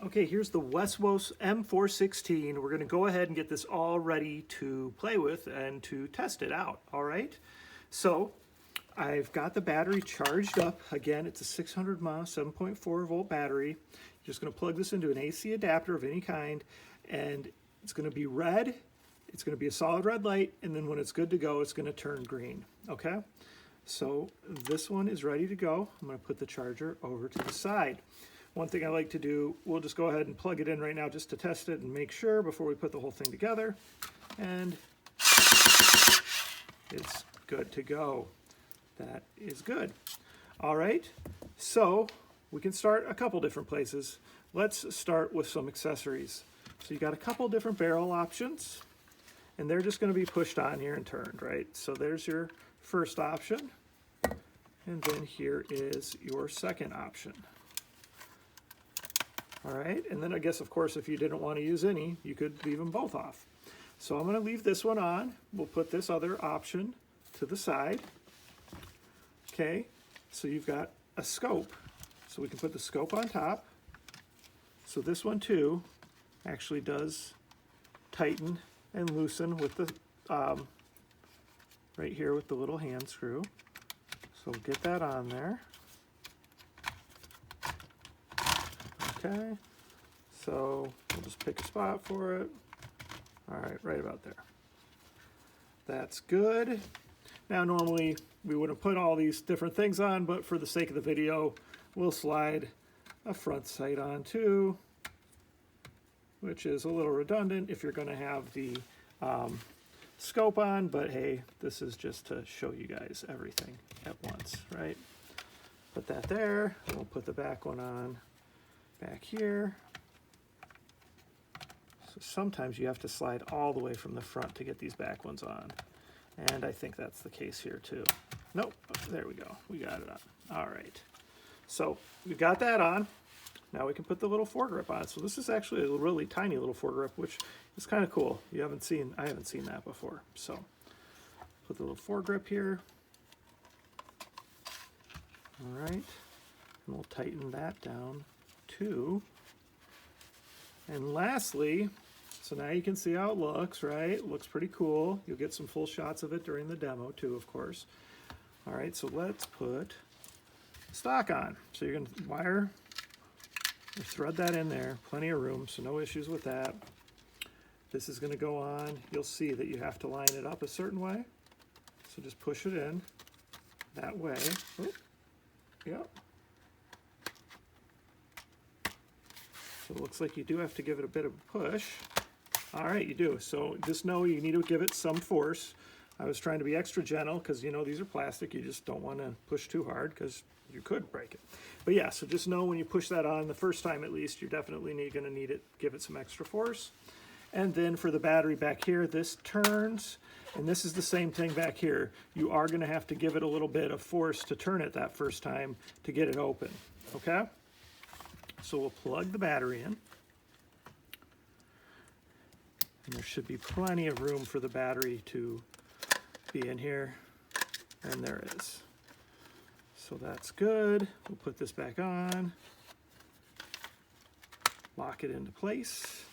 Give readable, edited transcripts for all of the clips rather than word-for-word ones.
Okay, here's the WESWOSE M416. We're going to go ahead and get this all ready to play with and to test it out, all right? So I've got the battery charged up. Again, it's a 600 mAh 7.4 volt battery. You're just going to plug this into an AC adapter of any kind, and it's going to be red. It's going to be a solid red light, and then when it's good to go, it's going to turn green, okay? So this one is ready to go. I'm going to put the charger over to the side. One thing I like to do, we'll just go ahead and plug it in right now just to test it and make sure before we put the whole thing together. And it's good to go. That is good. All right, so we can start a couple different places. Let's start with some accessories. So you got a couple different barrel options, and they're just going to be pushed on here and turned, right? So there's your first option, and then here is your second option. All right, and then I guess, of course, if you didn't want to use any, you could leave them both off. So I'm going to leave this one on. We'll put this other option to the side. Okay, so you've got a scope. So we can put the scope on top. So this one, too, actually does tighten and loosen with the, right here with the little hand screw. So we'll get that on there. Okay, so we'll just pick a spot for it. All right, right about there. That's good. Now, normally we wouldn't put all these different things on, but for the sake of the video, we'll slide a front sight on too, which is a little redundant if you're going to have the scope on, but hey, this is just to show you guys everything at once, right? Put that there, and we'll put the back one on back here. So sometimes you have to slide all the way from the front to get these back ones on. And I think that's the case here too. Nope, there we go. We got it on. All right. So we've got that on. Now we can put the little foregrip on. So this is actually a really tiny little foregrip, which is kind of cool. I haven't seen that before. So put the little foregrip here. All right. And we'll tighten that down too. And lastly, so now you can see how it looks, right? It looks pretty cool. You'll get some full shots of it during the demo too, of course. All right, so let's put stock on. So you're gonna wire or thread that in there, plenty of room, so no issues with that. This is gonna go on. You'll see that you have to line it up a certain way. So just push it in that way. Oop. Yep. So it looks like you do have to give it a bit of a push. All right, you do. So just know you need to give it some force. I was trying to be extra gentle because, you know, these are plastic. You just don't want to push too hard because you could break it. But yeah, so just know when you push that on the first time at least, you're definitely going to need it, give it some extra force. And then for the battery back here, this turns, and this is the same thing back here. You are going to have to give it a little bit of force to turn it that first time to get it open, okay? So we'll plug the battery in. And there should be plenty of room for the battery to be in here. And there is. So that's good. We'll put this back on. Lock it into place.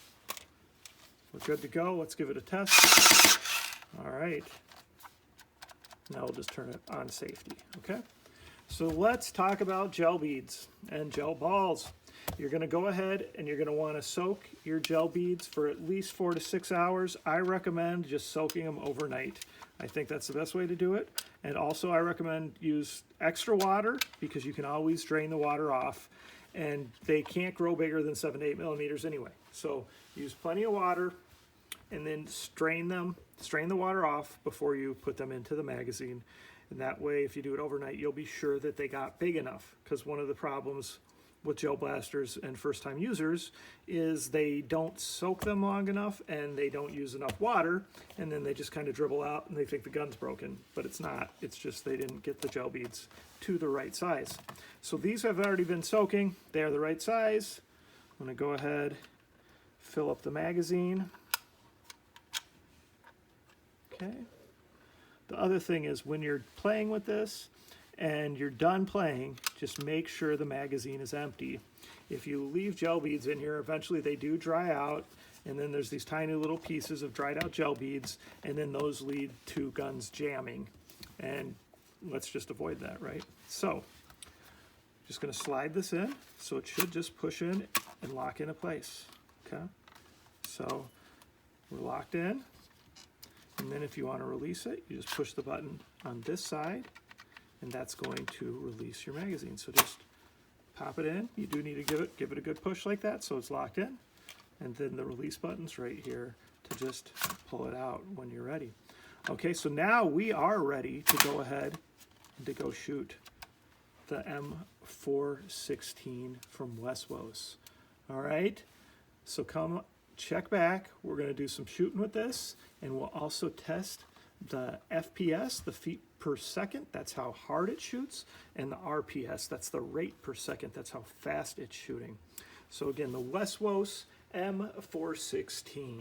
We're good to go. Let's give it a test. All right. Now we'll just turn it on safety, okay? So let's talk about gel beads and gel balls. You're going to go ahead and you're going to want to soak your gel beads for at least 4 to 6 hours. I recommend just soaking them overnight. I think that's the best way to do it. And also I recommend use extra water because you can always drain the water off. And they can't grow bigger than 7 to 8 millimeters anyway. So use plenty of water and then strain the water off before you put them into the magazine. And that way, if you do it overnight, you'll be sure that they got big enough, because one of the problems with gel blasters and first-time users is they don't soak them long enough and they don't use enough water, and then they just kind of dribble out and they think the gun's broken, but it's not. It's just they didn't get the gel beads to the right size. So these have already been soaking. They are the right size. I'm going to go ahead, fill up the magazine. Okay. The other thing is when you're playing with this, and you're done playing, just make sure the magazine is empty. If you leave gel beads in here, eventually they do dry out, and then there's these tiny little pieces of dried out gel beads, and then those lead to guns jamming. And let's just avoid that, right? So, just gonna slide this in, so it should just push in and lock into place, okay? So, we're locked in, and then if you wanna release it, you just push the button on this side, and that's going to release your magazine. So just pop it in. You do need to give it a good push like that so it's locked in. And then the release button's right here to just pull it out when you're ready. Okay, so now we are ready to go ahead and to go shoot the M416 from WESWOSE. All right, so come check back. We're gonna do some shooting with this, and we'll also test the FPS, the feet per second, that's how hard it shoots, and the RPS, that's the rate per second, that's how fast it's shooting. So again, the WESWOSE M416.